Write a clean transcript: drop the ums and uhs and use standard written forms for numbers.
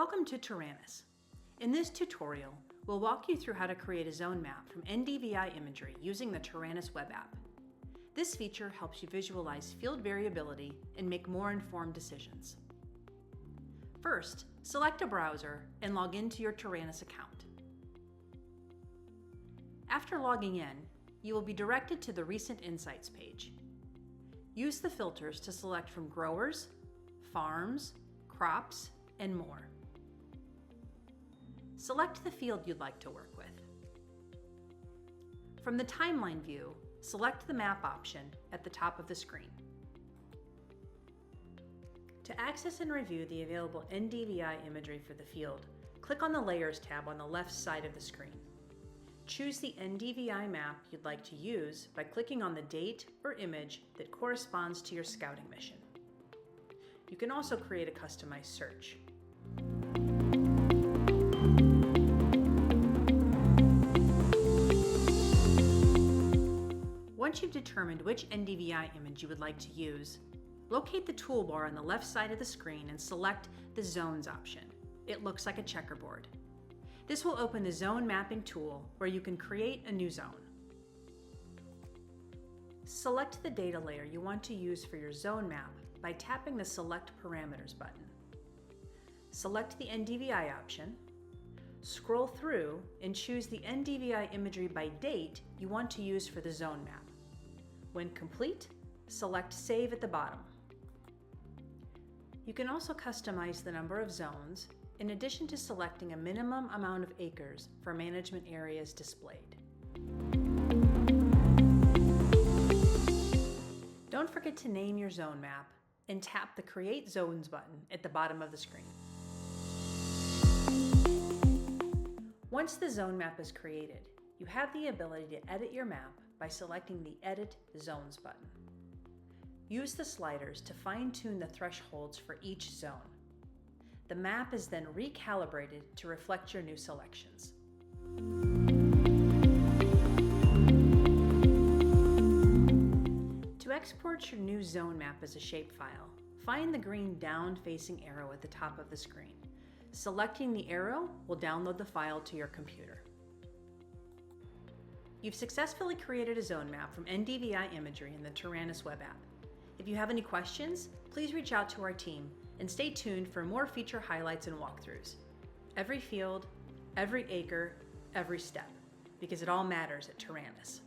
Welcome to Tyrannus. In this tutorial, we'll walk you through how to create a zone map from NDVI imagery using the Tyrannus web app. This feature helps you visualize field variability and make more informed decisions. First, select a browser and log into your Tyrannus account. After logging in, you will be directed to the Recent Insights page. Use the filters to select from growers, farms, crops, and more. Select the field you'd like to work with. From the timeline view, select the map option at the top of the screen. To access and review the available NDVI imagery for the field, click on the Layers tab on the left side of the screen. Choose the NDVI map you'd like to use by clicking on the date or image that corresponds to your scouting mission. You can also create a customized search. Once you've determined which NDVI image you would like to use, locate the toolbar on the left side of the screen and select the Zones option. It looks like a checkerboard. This will open the Zone Mapping tool where you can create a new zone. Select the data layer you want to use for your zone map by tapping the Select Parameters button. Select the NDVI option, scroll through and choose the NDVI imagery by date you want to use for the zone map. When complete, select Save at the bottom. You can also customize the number of zones in addition to selecting a minimum amount of acres for management areas displayed. Don't forget to name your zone map and tap the Create Zones button at the bottom of the screen. Once the zone map is created, you have the ability to edit your map by selecting the Edit Zones button. Use the sliders to fine-tune the thresholds for each zone. The map is then recalibrated to reflect your new selections. To export your new zone map as a shapefile, find the green down-facing arrow at the top of the screen. Selecting the arrow will download the file to your computer. You've successfully created a zone map from NDVI imagery in the Tyrannus web app. If you have any questions, please reach out to our team and stay tuned for more feature highlights and walkthroughs. Every field, every acre, every step, because it all matters at Tyrannus.